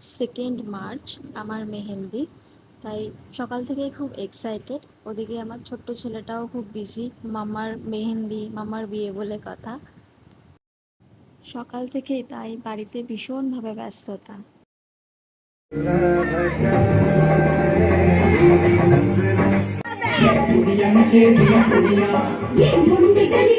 2 March আমার মেহেন্দি। তাই সকাল থেকেই খুব এক্সাইটেড। ওদিকে আমার ছোট্ট ছেলেটাও খুব বিজি, মামার মেহেন্দি, মামার বিয়ে বলে কথা। সকাল থেকেই তাই বাড়িতে ভীষণভাবে ব্যস্ততা। ये मुंडी गली